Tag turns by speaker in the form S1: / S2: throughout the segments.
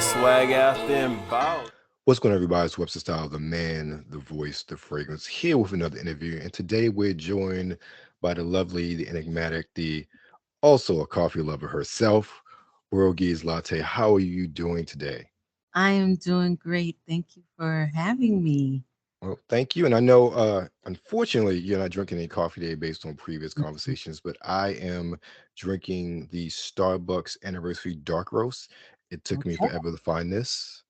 S1: Swag out there and bow.
S2: What's going on, everybody? It's Webster Style, the man, the voice, the fragrance, here with another interview. And today we're joined by the lovely, the enigmatic, the also a coffee lover herself, Bourgeois Latte. How are you doing today?
S3: I am doing great. Thank you for having me.
S2: Well, thank you. And I know, unfortunately, you're not drinking any coffee today based on previous conversations, but I am drinking the Starbucks Anniversary Dark Roast. It took me
S3: Okay.
S2: forever to find this.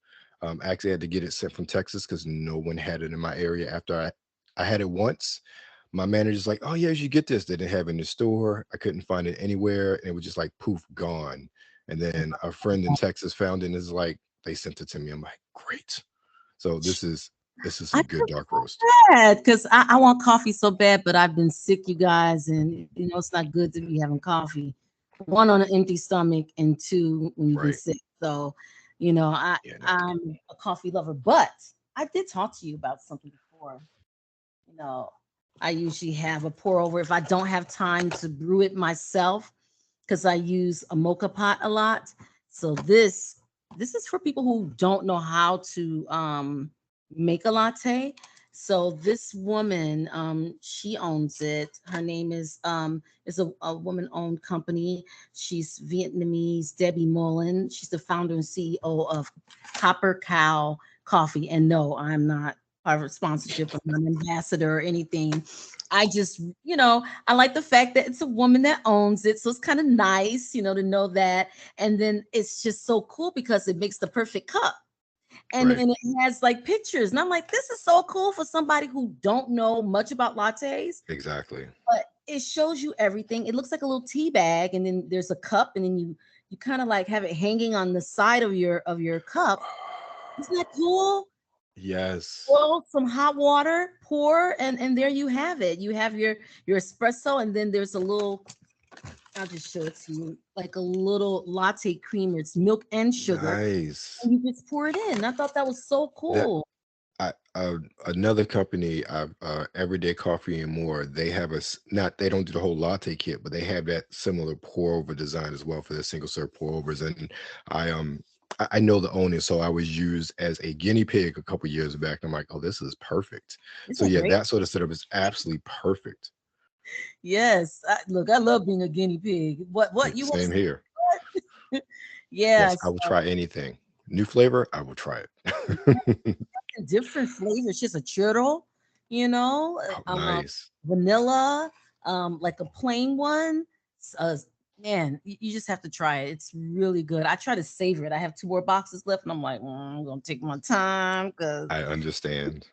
S2: Actually, I had to get it sent from Texas because no one had it in my area. I had it once, my manager's like, "Oh yeah, you should get this." They didn't have it in the store. I couldn't find it anywhere, and it was just like poof, gone. And then a friend in Texas found it and is like, they sent it to me. I'm like, great. So this is
S3: I
S2: some good
S3: feel
S2: dark
S3: so
S2: roast.
S3: bad because I want coffee so bad, but I've been sick, you guys, and it's not good to be having coffee. One on an empty stomach, and two when you've been
S2: Right.
S3: sick. So,
S2: Yeah, no.
S3: I'm a coffee lover, but I did talk to you about something before. You know, I usually have a pour over if I don't have time to brew it myself because I use a mocha pot a lot. So this is for people who don't know how to make a latte. So this woman, she owns it. Her name is a woman owned company. She's Vietnamese, Debbie Mullen. She's the founder and CEO of Copper Cow Coffee. And no, I'm not part of sponsorship. I'm not an ambassador or anything. I just, I like the fact that it's a woman that owns it. So it's kind of nice, to know that. And then it's just so cool because it makes the perfect cup. And,
S2: Right.
S3: and it has like pictures. And I'm like, this is so cool for somebody who don't know much about lattes,
S2: Exactly.
S3: but it shows you everything. It looks like a little tea bag, and then there's a cup, and then you kind of like have it hanging on the side of your cup. Isn't that cool?
S2: Yes.
S3: Boil some hot water, pour, and there you have it. You have your espresso, and then there's a little. I'll just show it to you, like a little latte creamer. It's milk and sugar,
S2: Nice.
S3: and you just pour it in. I thought that was so
S2: That
S3: cool.
S2: I another company, Everyday Coffee and More. They have not they don't do the whole latte kit, but they have that similar pour over design as well for the single serve pour overs. And I know the owner, so I was used as a guinea pig a couple years back. I'm like, oh, this is perfect.
S3: Isn't
S2: So
S3: that
S2: yeah,
S3: great?
S2: that sort of setup is absolutely perfect.
S3: Yes. Look, I love being a guinea pig. What you want
S2: Same here.
S3: to? Yeah.
S2: Yes, I will try anything. New flavor, I will try it.
S3: Different flavors. Just a churro, you know,
S2: Oh, nice.
S3: vanilla, like a plain one. Man, you just have to try it. It's really good. I try to savor it. I have two more boxes left, and I'm like, I'm gonna take my time because
S2: I understand.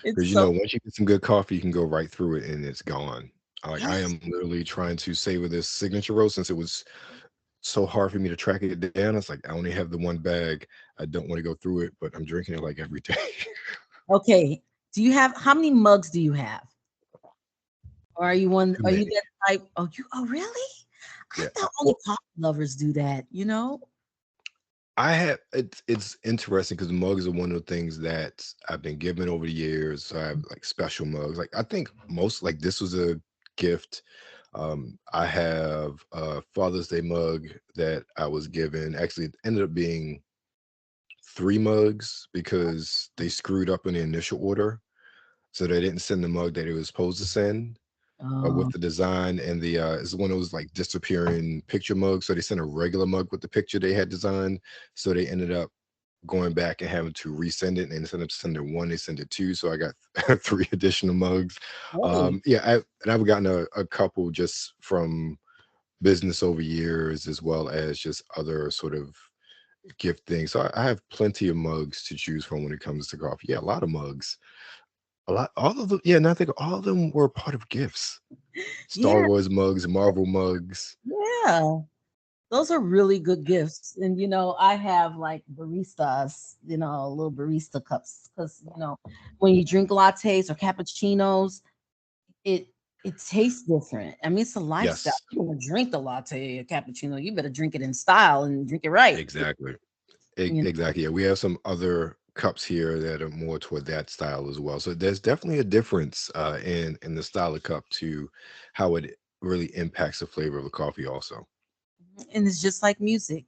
S3: it's
S2: Because
S3: so
S2: once you get some good coffee, you can go right through it and it's gone. I
S3: yes,
S2: am literally trying to savor this signature roast since it was so hard for me to track it down. It's like I only have the one bag. I don't want to go through it, but I'm drinking it like every day.
S3: okay. Do you have how many mugs do you have? Or are you one?
S2: Too
S3: Are you
S2: many.
S3: that type? Oh, you? Oh, really? I
S2: Yeah.
S3: thought only
S2: Well,
S3: coffee lovers do that. You know?
S2: I have it's interesting because mugs are one of the things that I've been given over the years. So I have like special mugs. Like I think most like this was a gift. I have a Father's Day mug that I was given. Actually, it ended up being three mugs because they screwed up in the initial order. So they didn't send the mug that it was supposed to send with
S3: Um,
S2: the design and the it's one of those like disappearing picture mugs. So they sent a regular mug with the picture they had designed. So they ended up going back and having to resend it, and instead of sending one, they sent it two. So I got three additional mugs.
S3: hey,
S2: And I've gotten a couple just from business over years, as well as just other sort of gift things. So I have plenty of mugs to choose from when it comes to coffee. Yeah, a lot of mugs. A lot, all of them. Yeah, now I think all of them were part of gifts. Star
S3: yeah,
S2: Wars mugs, Marvel mugs.
S3: yeah. Those are really good gifts. And I have like baristas, little barista cups. Because when you drink lattes or cappuccinos, it it tastes different. I mean, it's a lifestyle.
S2: Yes,
S3: You want to drink the latte or cappuccino, you better drink it in style and drink it right.
S2: exactly.
S3: You
S2: Exactly. Yeah, we have some other cups here that are more toward that style as well. So there's definitely a difference in the style of cup to how it really impacts the flavor of the coffee. Also,
S3: And it's just like music.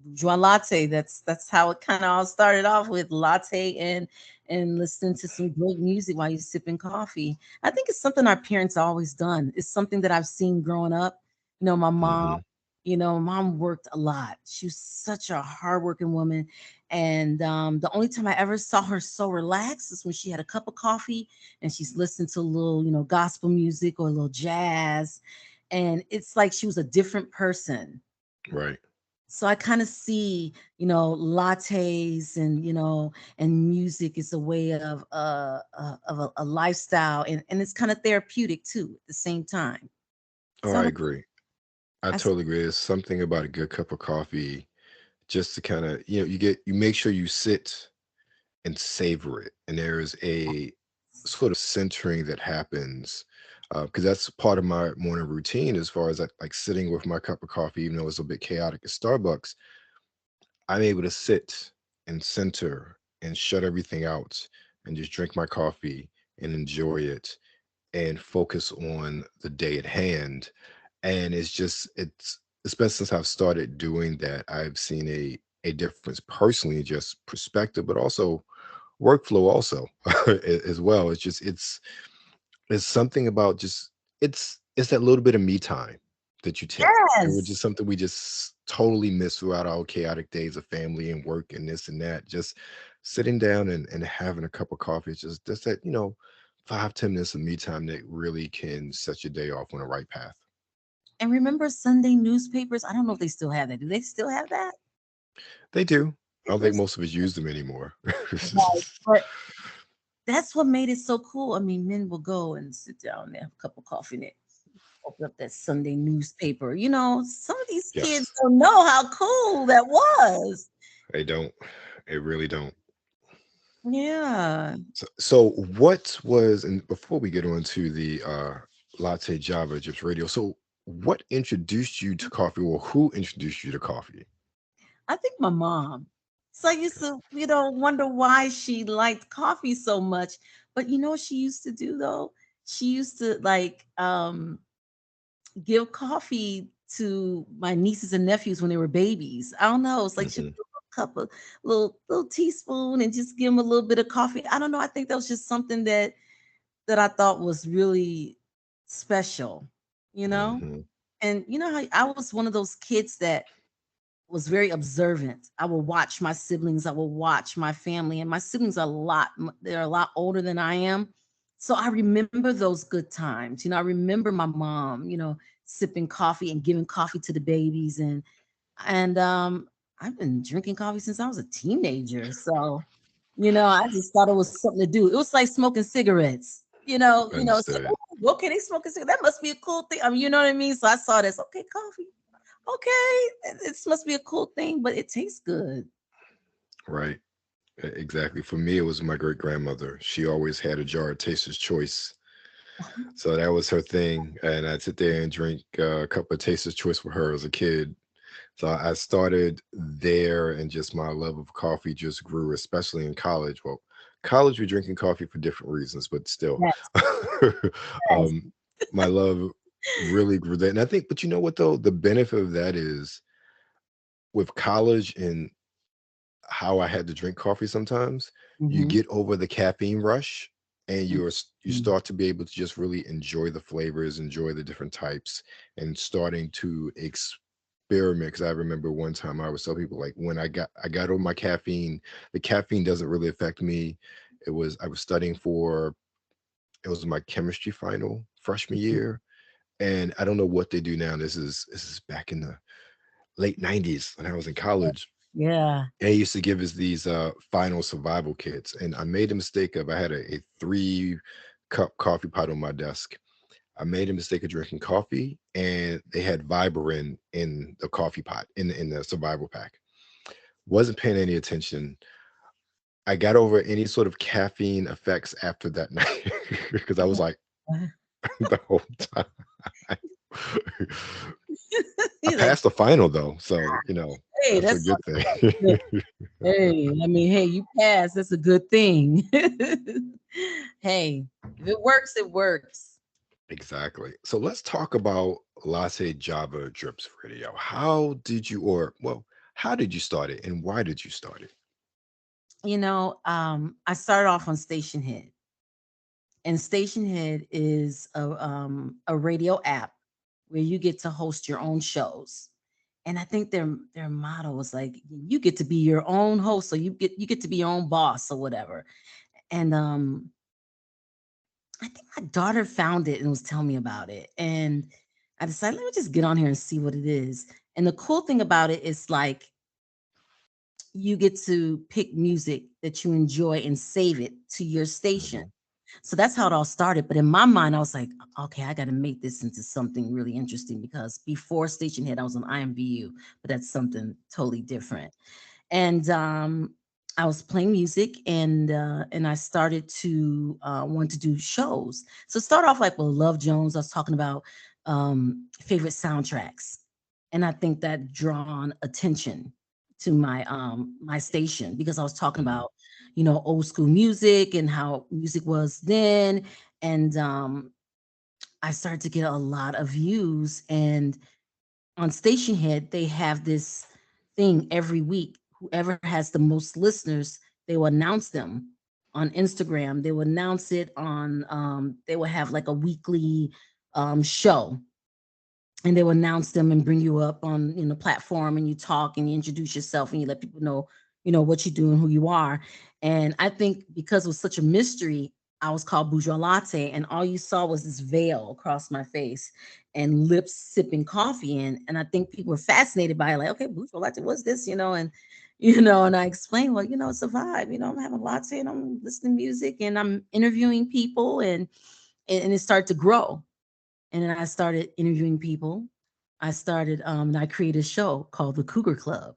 S3: Bourgeois Latte. That's how it kind of all started off, with latte and listening to some great music while you're sipping coffee. I think it's something our parents always done. It's something that I've seen growing up. My mom,
S2: Hmm.
S3: mom worked a lot. She was such a hardworking woman. And the only time I ever saw her so relaxed is when she had a cup of coffee and she's listening to a little, gospel music or a little jazz. And it's like she was a different person.
S2: Right.
S3: So I kind of see, lattes and and music is a way of a lifestyle, and it's kind of therapeutic too at the same time.
S2: Oh,
S3: So I
S2: I
S3: don't,
S2: agree. I
S3: I s-
S2: totally agree. There's something about a good cup of coffee, just to kind of, you make sure you sit and savor it. And there is a sort of centering that happens, because that's part of my morning routine, as far as like sitting with my cup of coffee, even though it's a bit chaotic at Starbucks. I'm able to sit and center and shut everything out and just drink my coffee and enjoy it and focus on the day at hand. And it's especially since I've started doing that, I've seen a difference personally, just perspective, but also workflow also as well. It's something about just it's that little bit of me time that you take. And which
S3: yes.
S2: is something we just totally miss throughout our chaotic days of family and work and this and that. Just sitting down and having a cup of coffee. It's just that, 5-10 minutes of me time that really can set your day off on the right path.
S3: And remember Sunday newspapers? I don't know if they still have that. Do they still have that?
S2: They do. I don't think
S3: Papers?
S2: most of us use them anymore.
S3: Right. But that's what made it so cool. I mean, men will go and sit down there, have a cup of coffee, and they open up that Sunday newspaper. Some of these kids
S2: Yes,
S3: don't know how cool that was.
S2: they don't. They really don't.
S3: Yeah.
S2: So what was, and before we get on to the Latte Java Drips radio, so what introduced you to coffee, or who introduced you to coffee?
S3: I think my mom. So I used to, wonder why she liked coffee so much. But you know what she used to do though? She used to like give coffee to my nieces and nephews when they were babies. I don't know. It's like she
S2: Hmm.
S3: would do a cup of little teaspoon and just give them a little bit of coffee. I don't know. I think that was just something that I thought was really special, you know?
S2: Hmm.
S3: And you know how I was one of those kids that was very observant. I will watch my siblings, I will watch my family, and my siblings are they're a lot older than I am. So I remember those good times. I remember my mom, sipping coffee and giving coffee to the babies and I've been drinking coffee since I was a teenager. So, I just thought it was something to do. It was like smoking cigarettes. It's like,
S2: Understood.
S3: oh, okay, they smoking cigarettes. That must be a cool thing. I mean, you know what I mean? So I saw this, okay, coffee. Okay, it must be a cool thing, but it tastes good.
S2: Right. Exactly. For me, it was my great grandmother. She always had a jar of Taster's Choice. So that was her thing. And I'd sit there and drink a cup of Taster's Choice with her as a kid. So I started there, and just my love of coffee just grew, especially in college. Well, college, we're drinking coffee for different reasons, but still,
S3: Yes, yes.
S2: um, my love really grew there. And I think, but you know what, though? The benefit of that is, with college and how I had to drink coffee sometimes, you
S3: Mhm,
S2: get over the caffeine rush, and you
S3: mhm.
S2: start to be able to just really enjoy the flavors, enjoy the different types, and starting to experiment. Because I remember one time I was telling people, like, when I got over my caffeine, the caffeine doesn't really affect me. I was studying for, it was my chemistry final freshman year, and I don't know what they do now. This is back in the late 90s when I was in college.
S3: Yeah.
S2: They used to give us these final survival kits, and I made a mistake of, I had a 3 cup coffee pot on my desk. I made a mistake of drinking coffee, and they had Viberin in the coffee pot, in the survival pack. Wasn't paying any attention. I got over any sort of caffeine effects after that night, because I was like, the whole time. I
S3: He's like,
S2: passed the final though, so
S3: hey,
S2: that's a
S3: that's
S2: good
S3: something good.
S2: thing.
S3: Hey, I mean, hey, you passed. That's a good thing. Hey, if it works, it works.
S2: Exactly. So let's talk about Latte Java Drips Radio. How did you, or well, How did you start it, and why did you start it?
S3: I started off on Station Head, and Station Head is a radio app where you get to host your own shows. And I think their motto was like, you get to be your own host, so you get to be your own boss or whatever. And I think my daughter found it and was telling me about it. And I decided, let me just get on here and see what it is. And the cool thing about it is like you get to pick music that you enjoy and save it to your station.
S2: Hmm.
S3: So that's how it all started. But in my mind, I was like, okay, I got to make this into something really interesting because before Station Head, I was on IMVU, but that's something totally different. And I was playing music, and I started to want to do shows. So start off like with Love Jones. I was talking about favorite soundtracks, and I think that drawn attention to my station because I was talking
S2: Hmm.
S3: about old school music and how music was then, and I started to get a lot of views. And on Station Head, they have this thing every week. Whoever has the most listeners, they will announce them on Instagram. They will announce it on. They will have like a weekly show, and they will announce them and bring you up on platform, and you talk and you introduce yourself and you let people know what you do and who you are. And I think because it was such a mystery, I was called Bourgeois Latte, and all you saw was this veil across my face and lips sipping coffee. And I think people were fascinated by it, like, okay, Bourgeois Latte, what's this? And and I explained, well, it's a vibe. I'm having a latte and I'm listening to music and I'm interviewing people, and it started to grow. And then I started interviewing people. And I created a show called The Cougar Club.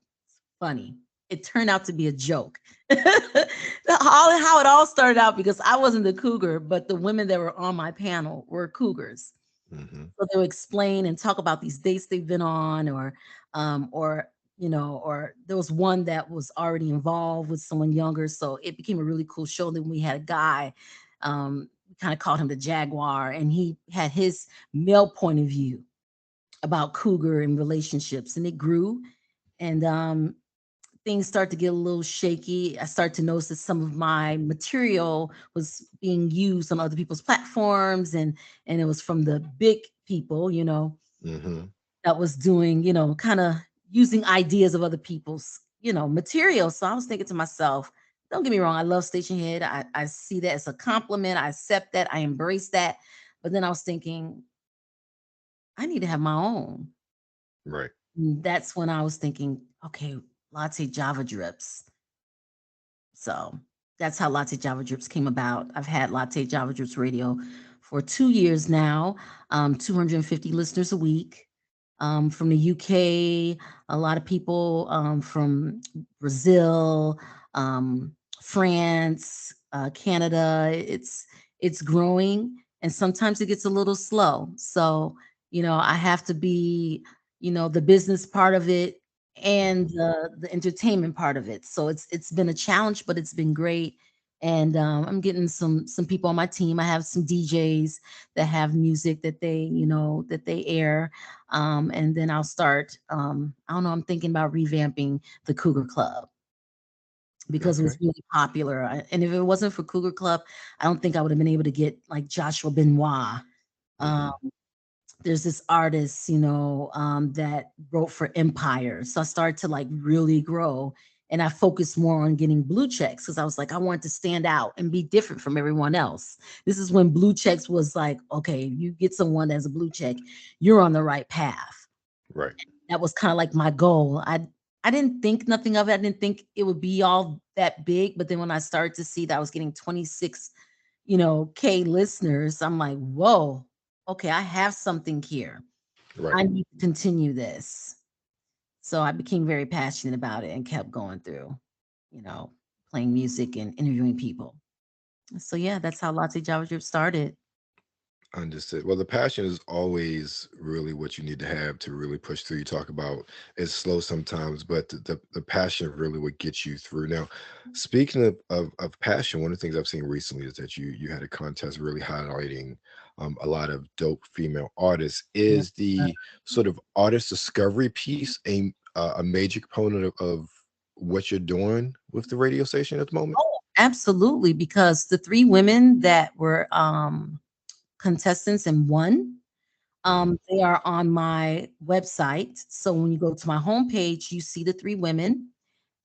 S3: Funny. It turned out to be a joke. How it all started out because I wasn't the cougar, but the women that were on my panel were cougars.
S2: Hmm.
S3: So they'll explain and talk about these dates they've been on, or there was one that was already involved with someone younger. So it became a really cool show. Then we had a guy, we kind of called him the Jaguar, and he had his male point of view about cougar and relationships, and it grew. And things start to get a little shaky. I start to notice that some of my material was being used on other people's platforms, and it was from the big people,
S2: Hmm.
S3: that was doing, kind of using ideas of other people's, material. So I was thinking to myself, don't get me wrong, I love Station Head. I see that as a compliment. I accept that. I embrace that. But then I was thinking, I need to have my own.
S2: Right.
S3: That's when I was thinking, okay, Latte Java Drips. So that's how Latte Java Drips came about. I've had Latte Java Drips Radio for 2 years now, 250 listeners a week, from the UK, a lot of people from Brazil, France, Canada. It's growing, and sometimes it gets a little slow. So I have to be the business part of it and
S2: Hmm.
S3: the entertainment part of it. So it's been a challenge, but it's been great. And I'm getting some people on my team. I have some DJs that have music that they air, and then I'll start. I don't know. I'm thinking about revamping the Cougar Club because it
S2: Okay.
S3: was really popular. And if it wasn't for Cougar Club, I don't think I would have been able to get like Joshua Benoit. Um,
S2: Hmm.
S3: there's this artist, that wrote for Empire. So I started to like really grow, and I focused more on getting blue checks because I was like, I wanted to stand out and be different from everyone else. This is when blue checks was like, okay, you get someone that has a blue check, you're on the right path.
S2: Right.
S3: That was kind of like my goal. I didn't think nothing of it. I didn't think it would be all that big. But then when I started to see that I was getting 26, K listeners, I'm like, whoa, okay, I have something here.
S2: Right.
S3: I need to continue this. So I became very passionate about it and kept going through, you know, playing music and interviewing people. So yeah, that's how Latte Java Drip started.
S2: Understood. Well, the passion is always really what you need to have to really push through. You talk about it's slow sometimes, but the passion really what gets you through. Now, speaking of passion, one of the things I've seen recently is that you had a contest really highlighting a lot of dope female artists.
S3: Yeah.
S2: Is the sort of artist discovery piece a major component of what you're doing with the radio station at the moment?
S3: Oh, absolutely. Because the three women that were contestants and won,
S2: Mhm.
S3: they are on my website. So when you go to my homepage, you see the three women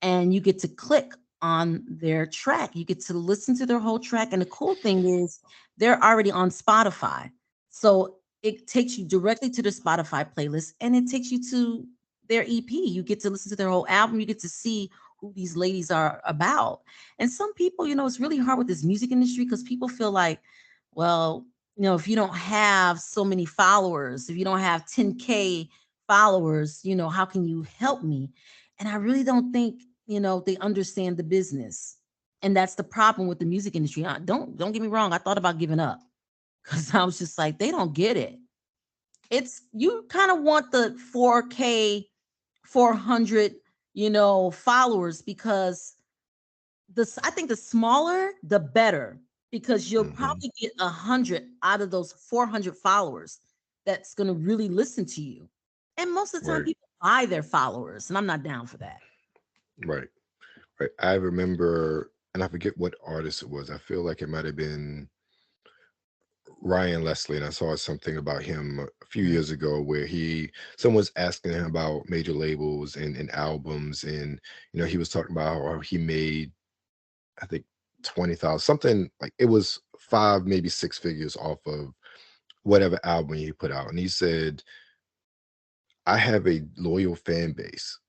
S3: and you get to click on their track. You get to listen to their whole track. And the cool thing is they're already on Spotify. So it takes you directly to the Spotify playlist and it takes you to their EP. You get to listen to their whole album. You get to see who these ladies are about. And some people, it's really hard with this music industry because people feel like, well, if you don't have so many followers, if you don't have 10K followers, how can you help me? And I really don't think, they understand the business. And that's the problem with the music industry. Don't get me wrong. I thought about giving up because I was just like, they don't get it. It's you kind of want the 4K, 400, followers because I think the smaller, the better because you'll
S2: Mhm.
S3: probably get 100 out of those 400 followers that's going to really listen to you. And most of the time,
S2: Right,
S3: people buy their followers, and I'm not down for that.
S2: right, right. I remember, and I forget what artist it was. I feel like it might have been Ryan Leslie, and I saw something about him a few
S3: Mhm.
S2: years ago where someone's asking him about major labels and albums, and he was talking about how he made, I think, 20,000, something like it was five, maybe six figures off of whatever album he put out. And he said, I have a loyal fan base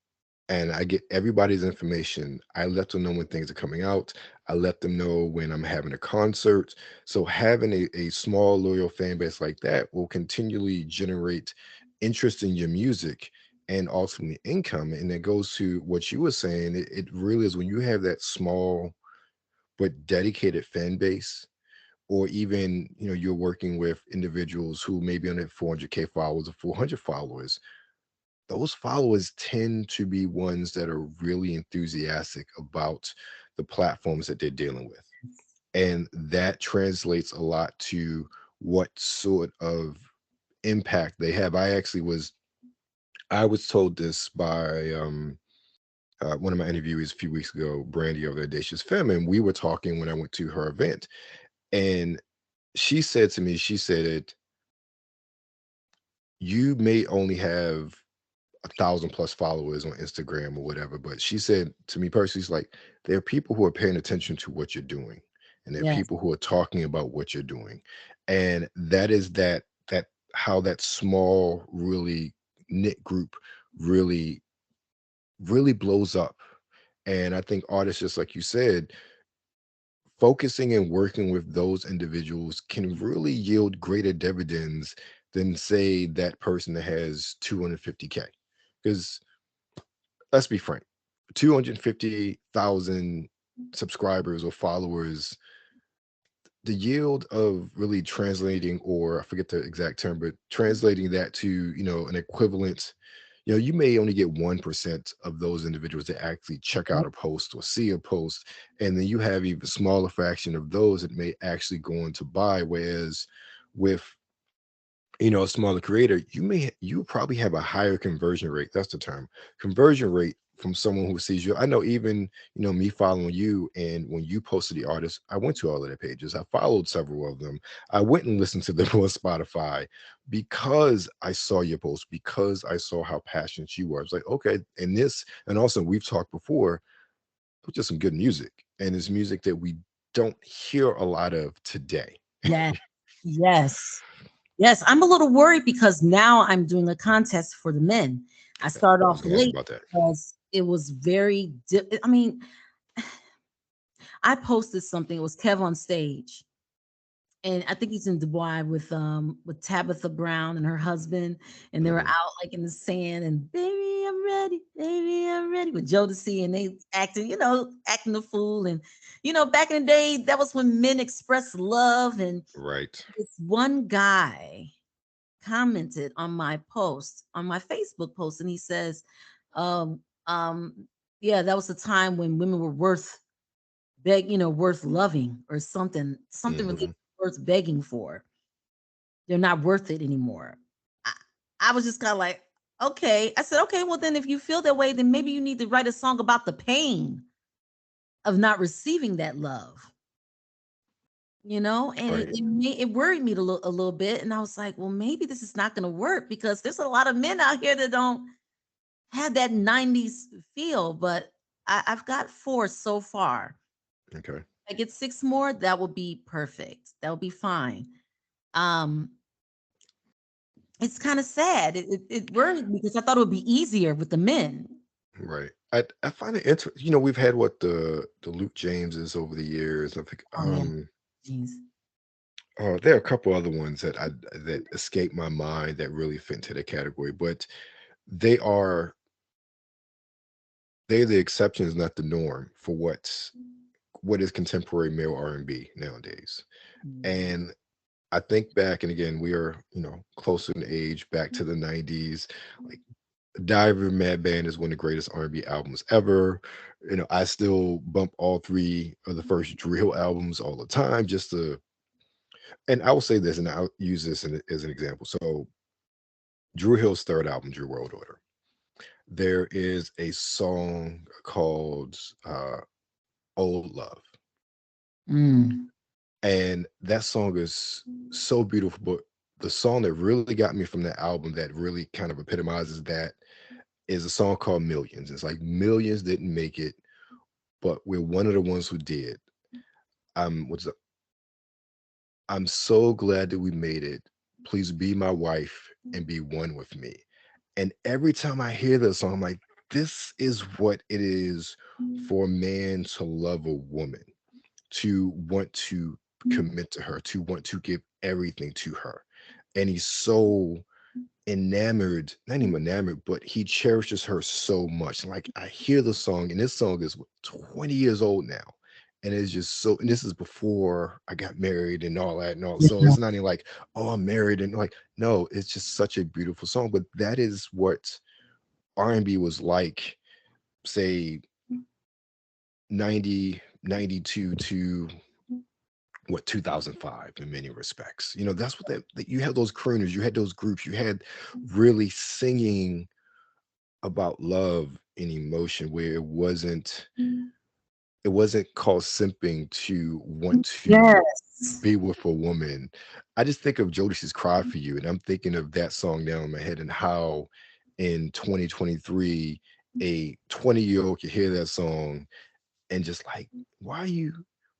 S2: and I get everybody's information. I let them know when things are coming out. I let them know when I'm having a concert. So having a small loyal fan base like that will continually generate interest in your music and ultimately income. And it goes to what you were saying. It really is when you have that small but dedicated fan base, or even you're working with individuals who maybe only have 400K followers or 400 followers. Those followers tend to be ones that are really enthusiastic about the platforms that they're dealing with. And that translates a lot to what sort of impact they have. I was told this by one of my interviewees a few weeks ago, Brandy of the Audacious Femme, and we were talking when I went to her event. And she said to me, she said, you may only have 1,000 plus followers on Instagram or whatever. But she said to me personally, she's like, there are people who are paying attention to what you're doing, and there are
S3: Yes.
S2: people who are talking about what you're doing. And that is that how that small, really knit group really, really blows up. And I think artists, just like you said, focusing and working with those individuals can really yield greater dividends than say that person that has 250K. Because let's be frank, 250,000 subscribers or followers, the yield of really translating, or I forget the exact term, but translating that to, an equivalent, you may only get 1% of those individuals that actually check out a post or see a post. And then you have even smaller fraction of those that may actually go on to buy. Whereas with a smaller creator, you probably have a higher conversion rate. That's the term, conversion rate, from someone who sees you. I know, even me following you, and when you posted the artist, I went to all of their pages. I followed several of them. I went and listened to them on Spotify because I saw your post, because I saw how passionate you were. I was like, okay, and also we've talked before, it's just some good music, and it's music that we don't hear a lot of today.
S3: Yes. Yes. Yes. I'm a little worried because now I'm doing a contest for the men. I started
S2: I was
S3: off
S2: gonna ask
S3: late
S2: about that.
S3: because it was I mean, I posted something. It was Kev on stage, and I think he's in Dubai with Tabitha Brown and her husband, and they were
S2: Mhm.
S3: out like in the sand and baby I'm ready with Jodeci, and they acting, acting the fool, and back in the day that was when men expressed love, and
S2: Right.
S3: this one guy commented on my post on my Facebook post, and he says, um, um, yeah, that was a time when women were worth loving or something really
S2: Mhm.
S3: worth begging for. They're not worth it anymore. I, I was just kind of like, Okay. I said, okay, well, then if you feel that way, then maybe you need to write a song about the pain of not receiving that love, and it
S2: Right.
S3: it worried me a little bit. And I was like, well, maybe this is not going to work because there's a lot of men out here that don't have that 90s feel. But I've got 4 so far.
S2: Okay.
S3: I get 6 more, that will be perfect. That will be fine. Um, it's kind of sad. It worried me because I thought it would be easier with the men.
S2: Right. I find it interesting. We've had what the Luke Jameses over the years. I think
S3: Oh yeah, jeez.
S2: there are a couple other ones that escape my mind that really fit into the category, but they are they're the exceptions, not the norm for what is contemporary male R&B nowadays.
S3: Mhm.
S2: And I think back, and again, we are, closer in age back to the 90s. Like Diver Mad Band is one of the greatest R&B albums ever. I still bump all three of the first drill albums all the time just to, and I will say this, and I'll use this as an example. So Drew Hill's third album, Drew World Order, there is a song called Old Love.
S3: Mm.
S2: And that song is so beautiful. But the song that really got me from that album that really kind of epitomizes that is a song called Millions. It's like millions didn't make it, but we're one of the ones who did. What's up? I'm so glad that we made it. Please be my wife and be one with me. And every time I hear this song, I'm like, this is what it is for a man to love a woman, to want to commit to her, to want to give everything to her. And he's so enamored, not even enamored, but he cherishes her so much. Like I hear the song, and this song is what, 20 years old now. And it's just so, and this is before I got married and all that and all. So
S3: Yeah.
S2: it's not even like, oh, I'm married and like, no, it's just such a beautiful song. But that is what R&B was like, say 90, 92 to what 2005 in many respects. That's what that you had those crooners, you had those groups, you had really singing about love and emotion where it wasn't called simping to want to
S3: Yes.
S2: be with a woman. I just think of Jodeci's Cry for You, and I'm thinking of that song down in my head and how in 2023 a 20-year-old could hear that song and just like, why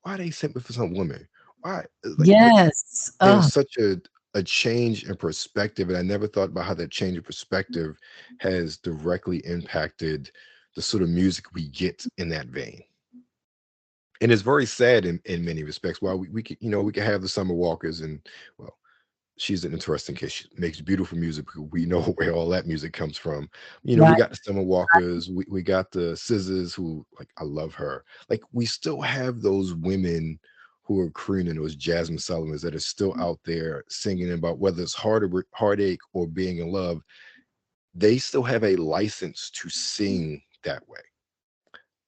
S2: are they simping for some woman? Why like but
S3: Yes.
S2: there's
S3: Oh,
S2: such a change in perspective, and I never thought about how that change in perspective has directly impacted the sort of music we get in that vein. And it's very sad in many respects. While we could, we could have the Summer Walkers, and well, she's an interesting case. She makes beautiful music. We know where all that music comes from. We
S3: right.
S2: got the Summer Walkers. We got the Scissors, who like I love her. Like we still have those women who are crooning, those Jasmine Sullivans that are still out there singing about whether it's heartache or being in love. They still have a license to sing that way.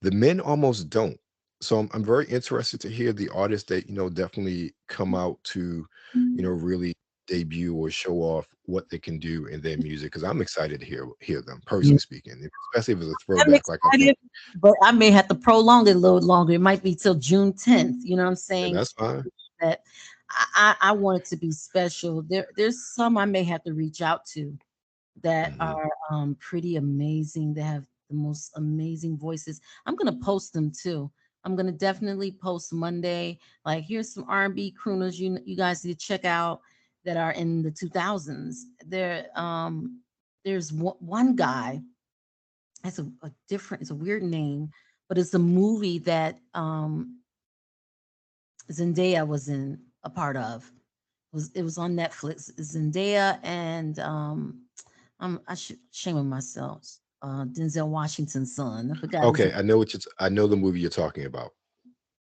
S2: The men almost don't. So I'm very interested to hear the artists that definitely come out to really debut or show off what they can do in their music, because I'm excited to hear them,
S3: Yeah.
S2: personally speaking, especially if it's a
S3: I'm
S2: throwback like I think.
S3: excited, but I may have to prolong it a little longer. It might be till June 10th. You know what I'm
S2: And
S3: saying?
S2: that's fine.
S3: That I want it to be special. There's some I may have to reach out to that
S2: Hmm.
S3: are pretty amazing. They have the most amazing voices. I'm gonna post them too. I'm gonna definitely post Monday. Like here's some R&B crooners you guys need to check out that are in the 2000s. There's one guy. It's a different. It's a weird name, but it's a movie that Zendaya was in a part of. It was on Netflix. Zendaya and I should shame of myself. Denzel Washington's son. I forgot his
S2: Okay,
S3: name.
S2: I know the movie you're talking about.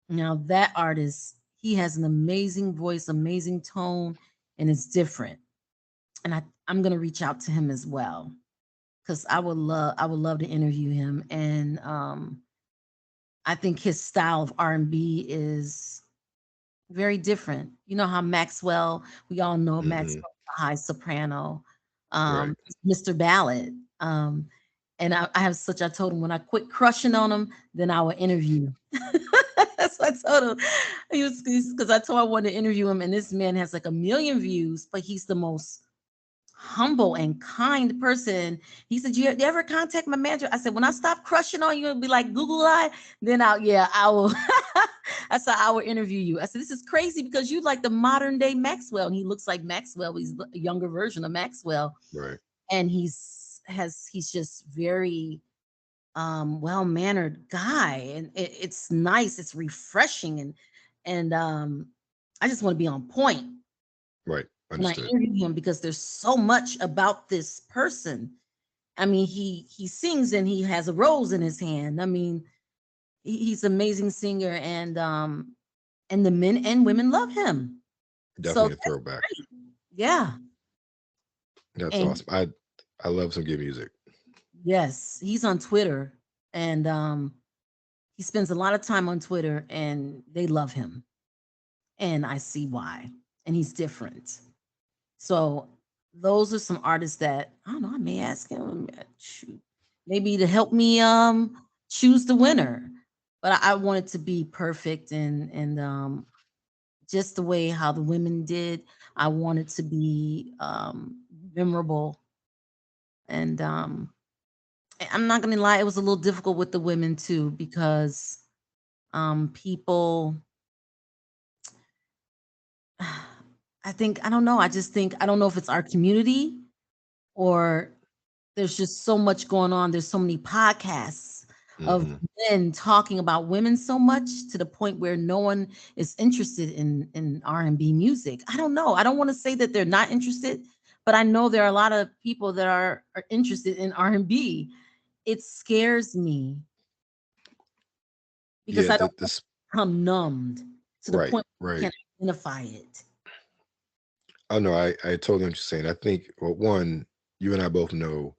S3: Now that artist, he has an amazing voice, amazing tone, and it's different. And I'm gonna reach out to him as well because I would love to interview him. And I think his style of R&B is very different. You know how Maxwell, we all know
S2: Hmm.
S3: Maxwell, the high soprano.
S2: Right.
S3: Mr. Ballad. And I told him when I quit crushing on him, then I will interview. That's what I told him. He was because I told him I wanted to interview him, and this man has like 1 million views, but he's the most humble and kind person. He said, you ever contact my manager? I said, when I stop crushing on you and be like Google Eye, then I will. I said, I will interview you. I said, this is crazy because you like the modern day Maxwell. And he looks like Maxwell. He's a younger version of Maxwell.
S2: Right.
S3: And he's just very well-mannered guy. And it's nice, it's refreshing. And I just want to be on point
S2: Right.
S3: when I
S2: Understood.
S3: interview him because there's so much about this person. I mean, he sings and he has a rose in his hand. I mean, he's an amazing singer, and the men and women love him. So
S2: Definitely a throwback.
S3: yeah,
S2: That's
S3: and
S2: awesome. I love some good music.
S3: yes, he's on Twitter, and he spends a lot of time on Twitter, and they love him, and I see why. And he's different. So those are some artists that I don't know. I may ask him, shoot, maybe to help me choose the winner. But I want it to be perfect and just the way how the women did. I want it to be memorable. And I'm not gonna lie, it was a little difficult with the women too because people I don't know. I just think I don't know if it's our community or there's just so much going on. There's so many podcasts of
S2: Hmm.
S3: men talking about women so much to the point where no one is interested in R&B music. I don't know. I don't want to say that they're not interested, but I know there are a lot of people that are interested in R&B. It scares me because
S2: Yeah.
S3: I don't
S2: This.
S3: become numbed to the
S2: Right.
S3: point where I
S2: Right.
S3: can't identify it.
S2: Oh no, I totally understand. I think, well, one, you and I both know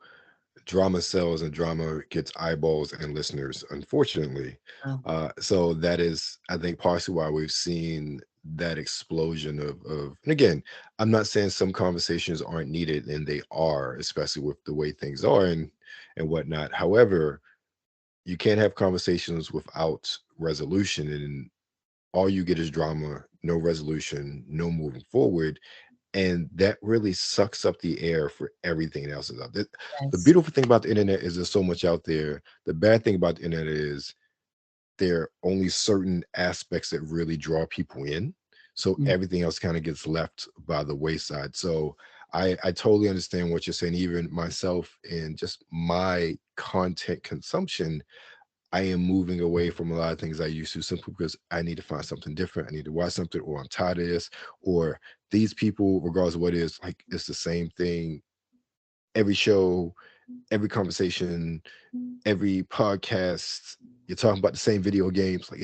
S2: drama sells and drama gets eyeballs and listeners, unfortunately.
S3: Oh,
S2: So that is, I think, partially why we've seen that explosion of. And again, I'm not saying some conversations aren't needed, and they are, especially with the way things are and whatnot. However, you can't have conversations without resolution, and all you get is drama, no resolution, no moving forward, and that really sucks up the air for everything else is out there. The
S3: yes.
S2: beautiful thing about the internet is there's so much out there. The bad thing about the internet is there are only certain aspects that really draw people in. So
S3: Mm,
S2: everything else kind of gets left by the wayside. So I totally understand what you're saying. Even myself in just my content consumption, I am moving away from a lot of things I used to simply because I need to find something different. I need to watch something, or I'm tired of this, or these people, regardless of what it is, like it's the same thing. Every show, every conversation, every podcast, you're talking about the same video games. Like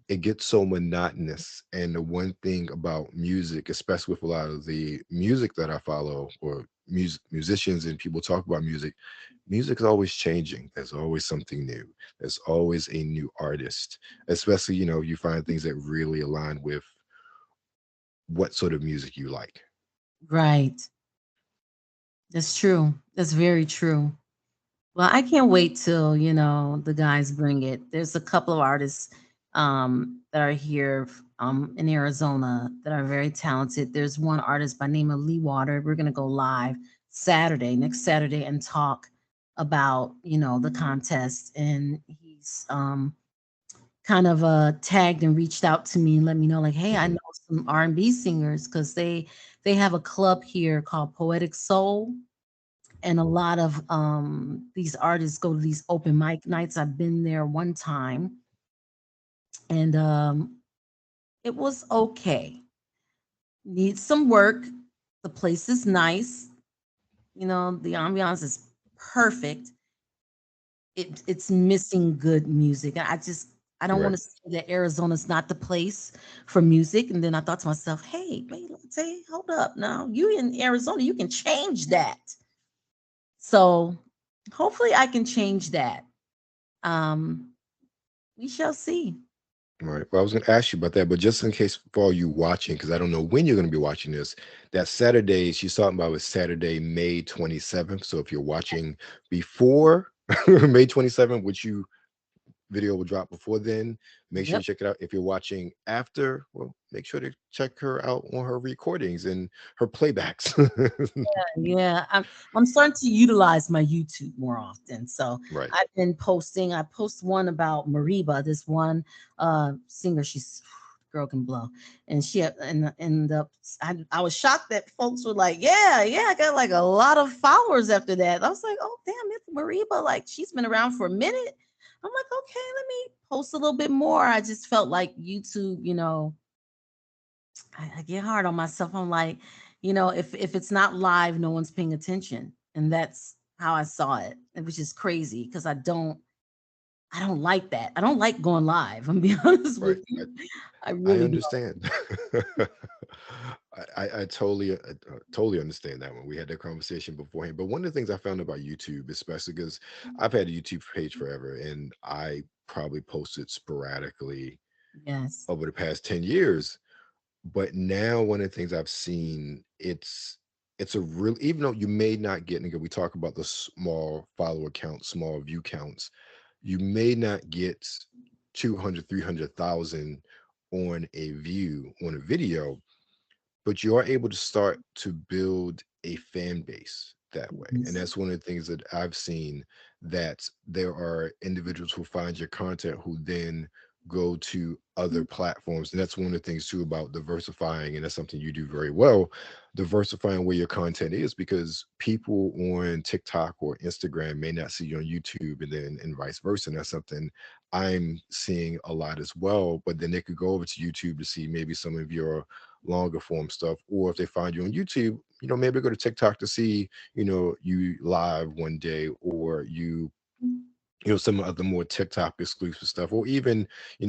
S2: it gets so monotonous. And the one thing about music, especially with a lot of the music that I follow, or musicians and people talk about music, music is always changing. There's always something new. There's always a new artist, especially, you find things that really align with what sort of music you like.
S3: right. That's true. That's very true. Well, I can't wait till, the guys bring it. There's a couple of artists that are here in Arizona that are very talented. There's one artist by name of Lee Water. We're going to go live next Saturday, and talk about, the contest. And he's kind of tagged and reached out to me and let me know like, hey, I
S2: Mhm.
S3: know some R&B singers because they have a club here called Poetic Soul, and a lot of these artists go to these open mic nights. I've been there one time, and it was okay. Needs some work. The place is nice. The ambiance is perfect. It's missing good music. I don't want
S2: Right.
S3: to say that Arizona's not the place for music. And then I thought to myself, hey, wait, let's say, hold up. Now you in Arizona, you can change that. So hopefully I can change that. Um, we shall see.
S2: All right. Well, I was going to ask you about that, but just in case for all you watching, because I don't know when you're going to be watching this, that Saturday she's talking about was Saturday, May 27th. So if you're watching before May 27th, which you video will drop before then, make sure you
S3: Yep.
S2: check it out. If you're watching after, well, make sure to check her out on her recordings and her playbacks.
S3: Yeah, I'm starting to utilize my YouTube more often. So
S2: Right.
S3: I've been posting. I post one about Mariba, this one singer. She's girl can blow, and she had, and the I was shocked that folks were like, yeah, yeah, I got like a lot of followers after that. I was like, oh damn, it's Mariba. Like she's been around for a minute. I'm like, okay, let me post a little bit more. I just felt like YouTube, I get hard on myself. I'm like, if it's not live, no one's paying attention, and that's how I saw it. It was just crazy because I don't like that. I don't like going live. I'm being honest
S2: Right.
S3: with you. I
S2: I
S3: really don't.
S2: understand. I totally totally understand that one. We had that conversation beforehand. But one of the things I found about YouTube, especially because I've had a YouTube page forever, and I probably posted sporadically
S3: Yes.
S2: over the past 10 years. But now one of the things I've seen, it's a real, even though you may not get, and again, we talk about the small follower count, small view counts, you may not get 200, 300,000 on a view on a video, but you are able to start to build a fan base that way. And
S3: Yes.
S2: that's one of the things that I've seen, that there are individuals who find your content who then go to other platforms. And that's one of the things too about diversifying, and that's something you do very well, diversifying where your content is, because people on TikTok or Instagram may not see you on YouTube, and then and vice versa. And that's something I'm seeing a lot as well. But then they could go over to YouTube to see maybe some of your longer form stuff, or if they find you on YouTube, maybe go to TikTok to see, you live one day, or some of the more TikTok exclusive stuff, or even,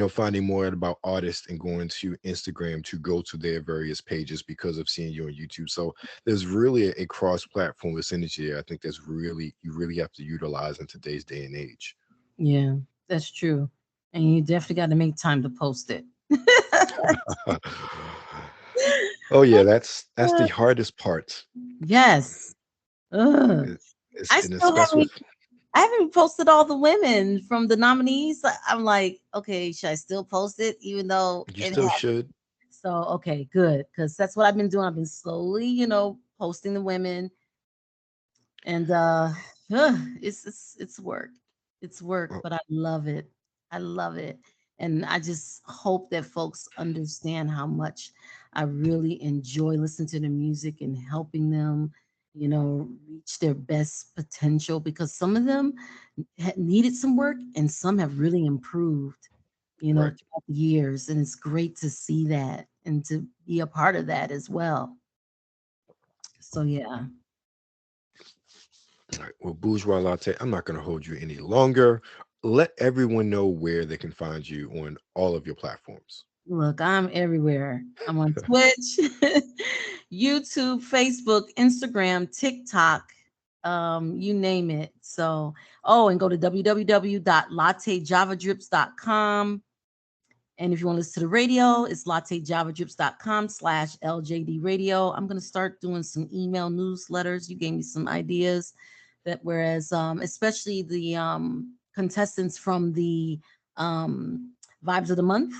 S2: finding more out about artists and going to Instagram to go to their various pages because of seeing you on YouTube. So there's really a cross-platform synergy there. I think that's really, you really have to utilize in today's day and age.
S3: Yeah, that's true. And you definitely got to make time to post it.
S2: Oh yeah, that's the hardest part.
S3: Yes. Ugh. I
S2: And
S3: still
S2: especially
S3: haven't
S2: with,
S3: I haven't posted all the women from the nominees. I'm like, okay, should I still post it even though
S2: you
S3: it
S2: still
S3: has?
S2: should.
S3: So okay, good, because that's what I've been doing. I've been slowly, posting the women, and it's work. It's work,
S2: Well,
S3: but I love it. I love it, and I just hope that folks understand how much I really enjoy listening to the music and helping them, reach their best potential. Because some of them needed some work, and some have really improved,
S2: right.
S3: throughout the years, and it's great to see that and to be a part of that as well. So yeah.
S2: All right. Well, Bourgeois Latte, I'm not going to hold you any longer. Let everyone know where they can find you on all of your platforms.
S3: Look, I'm everywhere. I'm on Twitch, YouTube, Facebook, Instagram, TikTok, you name it. So, oh, and go to www.lattejavadrips.com. And if you want to listen to the radio, it's lattejavadrips.com/LJD radio. I'm going to start doing some email newsletters. You gave me some ideas that, whereas, especially the contestants from the Vibes of the Month,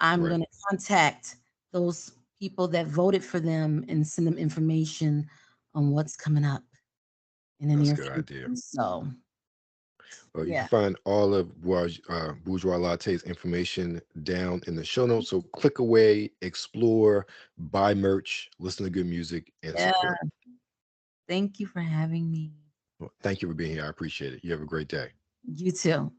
S3: I'm
S2: Right.
S3: going to contact those people that voted for them and send them information on what's coming up in the
S2: That's a
S3: near
S2: good idea.
S3: future. So,
S2: Well, you can
S3: yeah.
S2: find all of Bourgeois Latte's information down in the show notes. So click away, explore, buy merch, listen to good music, and
S3: Yeah.
S2: support.
S3: Thank you for having me.
S2: Well, thank you for being here. I appreciate it. You have a great day.
S3: You too.